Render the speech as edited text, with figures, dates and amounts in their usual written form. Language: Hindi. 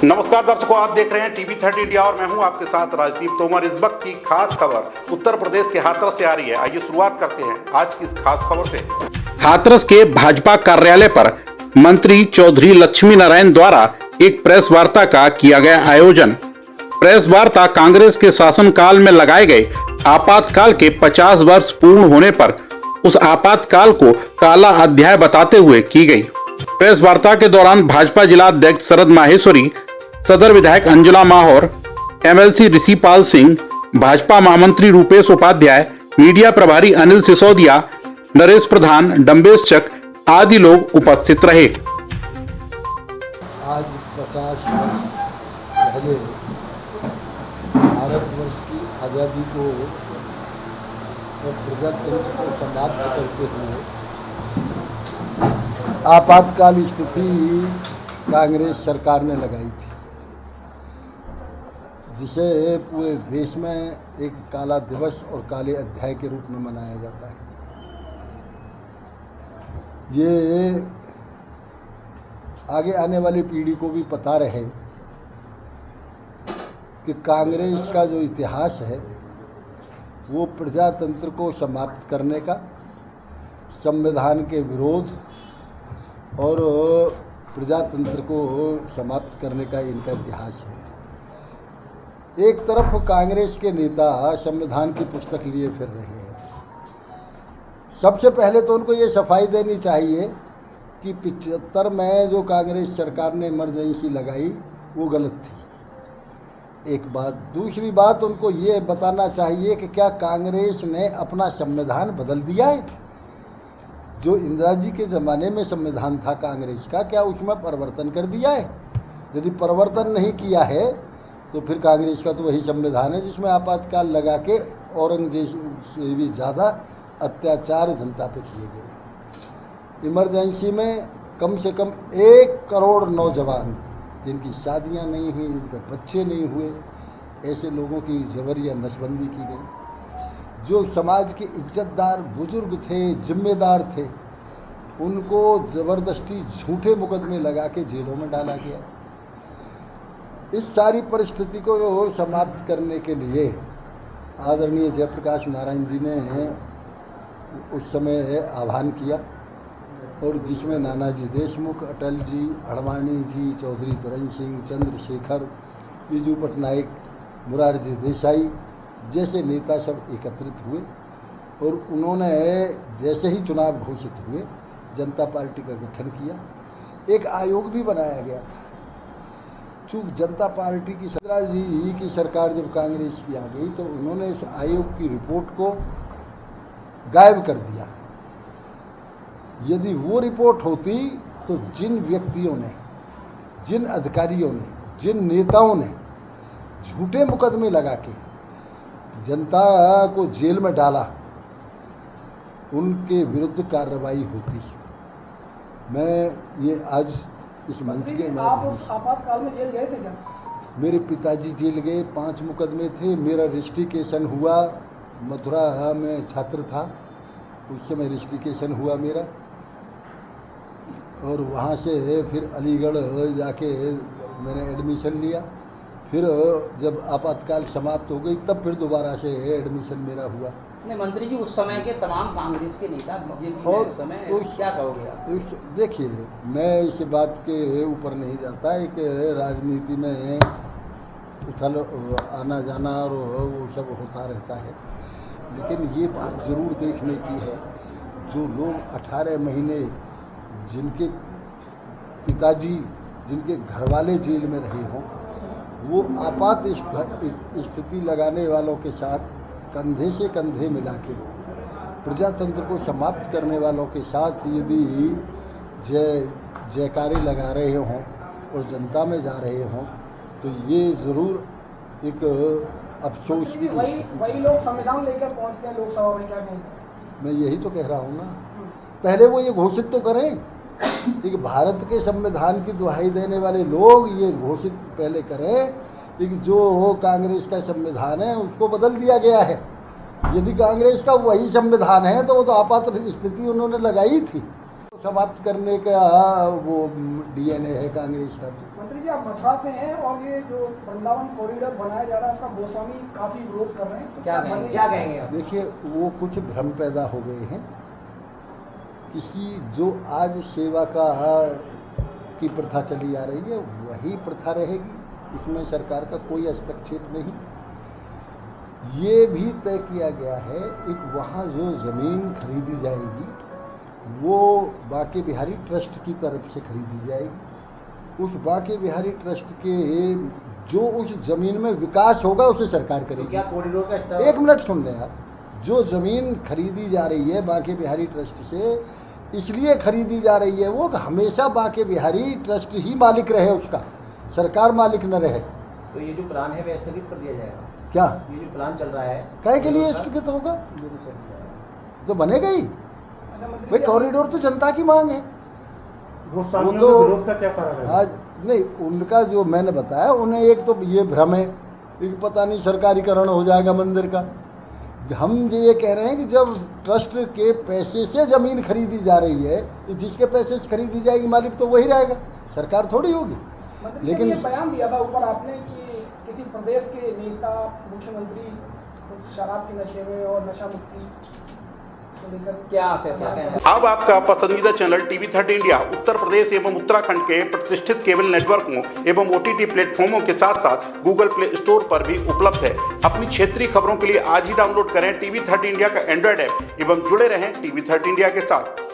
नमस्कार दर्शकों, आप देख रहे हैं टीवी 30 इंडिया और मैं हूं आपके साथ राजदीप तोमर। इस वक्त की खास खबर उत्तर प्रदेश के हाथरस से आ रही है। आइए शुरुआत करते हैं आज की इस खास खबर से। हाथरस के भाजपा कार्यालय पर मंत्री चौधरी लक्ष्मी नारायण द्वारा एक प्रेस वार्ता का किया गया आयोजन। प्रेस वार्ता कांग्रेस के शासनकाल में लगाए गए आपातकाल के 50 वर्ष पूर्ण होने पर उस आपातकाल को काला अध्याय बताते हुए की गई। प्रेस वार्ता के दौरान भाजपा जिला अध्यक्ष शरद माहेश्वरी, सदर विधायक अंजुला माहौर, एमएलसी ऋषिपाल सिंह, भाजपा महामंत्री रूपेश उपाध्याय, मीडिया प्रभारी अनिल सिसोदिया, नरेश प्रधान, डम्बेश चक आदि लोग उपस्थित रहे। आज 50 वर्ष पहले भारतवर्ष की आज़ादी को और प्रजातंत्र को समाप्त करते हुए आपातकाल स्थिति कांग्रेस सरकार ने लगाई थी, जिसे पूरे देश में एक काला दिवस और काले अध्याय के रूप में मनाया जाता है। ये आगे आने वाली पीढ़ी को भी पता रहे कि कांग्रेस का जो इतिहास है वो प्रजातंत्र को समाप्त करने का, संविधान के विरोध और प्रजातंत्र को समाप्त करने का इनका इतिहास है। एक तरफ कांग्रेस के नेता संविधान की पुस्तक लिए फिर रहे हैं। सबसे पहले तो उनको ये सफाई देनी चाहिए कि 75 में जो कांग्रेस सरकार ने इमरजेंसी लगाई वो गलत थी, एक बात। दूसरी बात, उनको ये बताना चाहिए कि क्या कांग्रेस ने अपना संविधान बदल दिया है? जो इंदिरा जी के ज़माने में संविधान था कांग्रेस का, क्या उसमें परिवर्तन कर दिया है? यदि परिवर्तन नहीं किया है तो फिर कांग्रेस का तो वही संविधान है जिसमें आपातकाल लगा के औरंगजेब से भी ज़्यादा अत्याचार जनता पे किए गए। इमरजेंसी में कम से कम 1 करोड़ नौजवान जिनकी शादियां नहीं हुई, उनके बच्चे नहीं हुए, ऐसे लोगों की जबर या नसबंदी की गई। जो समाज के इज्जतदार बुजुर्ग थे, जिम्मेदार थे, उनको ज़बरदस्ती झूठे मुकदमे लगा के जेलों में डाला गया। इस सारी परिस्थिति को समाप्त करने के लिए आदरणीय जयप्रकाश नारायण जी ने उस समय आह्वान किया, और जिसमें नानाजी देशमुख, अटल जी, अडवाणी जी, चौधरी चरण सिंह, चंद्रशेखर, बीजू पटनायक, मुरारजी देसाई जैसे नेता सब एकत्रित हुए, और उन्होंने जैसे ही चुनाव घोषित हुए जनता पार्टी का गठन किया। एक आयोग भी बनाया गया था। चूँक जनता पार्टी की इंदिरा जी की सरकार जब कांग्रेस की आ गई तो उन्होंने उस आयोग की रिपोर्ट को गायब कर दिया। यदि वो रिपोर्ट होती तो जिन व्यक्तियों ने, जिन अधिकारियों ने, जिन नेताओं ने झूठे मुकदमे लगा के जनता को जेल में डाला, उनके विरुद्ध कार्रवाई होती। मैं ये आज इस मंच के आप उस आपातकाल में जेल गए थे क्या? मेरे पिताजी जेल गए, 5 मुकदमे थे। मेरा रजिस्ट्रिकेशन हुआ, मथुरा में छात्र था उस समय रजिस्ट्रिकेशन हुआ मेरा, और वहाँ से फिर अलीगढ़ जाके मैंने एडमिशन लिया। फिर जब आपातकाल समाप्त हो गई तब फिर दोबारा से एडमिशन मेरा हुआ। नहीं मंत्री जी, उस समय के तमाम कांग्रेस के नेता और उस समय क्या कहोगे आप? देखिए, मैं इस बात के ऊपर नहीं जाता। एक राजनीति में उछल आना जाना और वो सब होता रहता है, लेकिन ये बात ज़रूर देखने की है, जो लोग 18 महीने जिनके पिताजी, जिनके घरवाले जेल में रहे हों, वो आपात स्थिति लगाने वालों के साथ कंधे से कंधे मिला के प्रजातंत्र को समाप्त करने वालों के साथ यदि जयकारे लगा रहे हों और जनता में जा रहे हों तो ये ज़रूर एक अफसोस की स्थिति। वही लोग संविधान लेकर पहुंचते हैं लोकसभा में, क्या नहीं? मैं यही तो कह रहा हूँ ना। पहले वो ये घोषित तो करें कि भारत के संविधान की दुहाई देने वाले लोग ये घोषित पहले करें कि जो कांग्रेस का संविधान है उसको बदल दिया गया है। यदि कांग्रेस का वही संविधान है तो वो तो आपात स्थिति उन्होंने लगाई थी। समाप्त करने का वो डीएनए है कांग्रेस का। मंत्री जी, आप मथुरा से हैं और ये जो वृंदावन कॉरिडोर बनाया जा रहा है उसका गोस्वामी काफी विरोध कर रहे हैं, तो क्या कहेंगे आप? देखिए, वो कुछ भ्रम पैदा हो गए हैं। किसी जो आज सेवा की प्रथा चली आ रही है वही प्रथा रहेगी, इसमें सरकार का कोई हस्तक्षेप नहीं। ये भी तय किया गया है एक वहाँ जो ज़मीन खरीदी जाएगी वो बांके बिहारी ट्रस्ट की तरफ से खरीदी जाएगी। उस बांके बिहारी ट्रस्ट के जो उस ज़मीन में विकास होगा उसे सरकार करेगी। क्या कॉरिडोर का एक मिनट सुन लें आप। जो ज़मीन खरीदी जा रही है बांके बिहारी ट्रस्ट से इसलिए खरीदी जा रही है वो कि हमेशा बांके बिहारी ट्रस्ट ही मालिक रहे, उसका सरकार मालिक न रहे। तो ये जो प्लान है वह स्थगित कर दिया जाएगा? क्या ये जो प्लान चल रहा है काहे के लिए स्थगित होगा? तो बनेगा ही भाई। कॉरिडोर तो जनता की मांग है। वो तो विरोध का क्या कारण है? आज नहीं, उनका जो मैंने बताया उन्हें एक तो ये भ्रम है कि पता नहीं सरकारीकरण हो जाएगा मंदिर का। हम ये कह रहे हैं कि जब ट्रस्ट के पैसे से ज़मीन खरीदी जा रही है तो जिसके पैसे से खरीदी जाएगी मालिक तो वही रहेगा, सरकार थोड़ी होगी। लेकिन ये बयान दिया था ऊपर आपने कि किसी प्रदेश के नेता मुख्यमंत्री शराब के नशे में और नशा मुक्ति को लेकर क्या आशय था? अब आपका पसंदीदा channel TV30 India Uttar Pradesh एवं उत्तराखंड के प्रतिष्ठित केबल नेटवर्कों एवं OTT प्लेटफॉर्मों के साथ साथ गूगल प्ले स्टोर पर भी उपलब्ध है। अपनी क्षेत्रीय खबरों के लिए आज ही डाउनलोड करें TV30 इंडिया का एंड्रॉइड ऐप एवं जुड़े रहें TV30 इंडिया के साथ।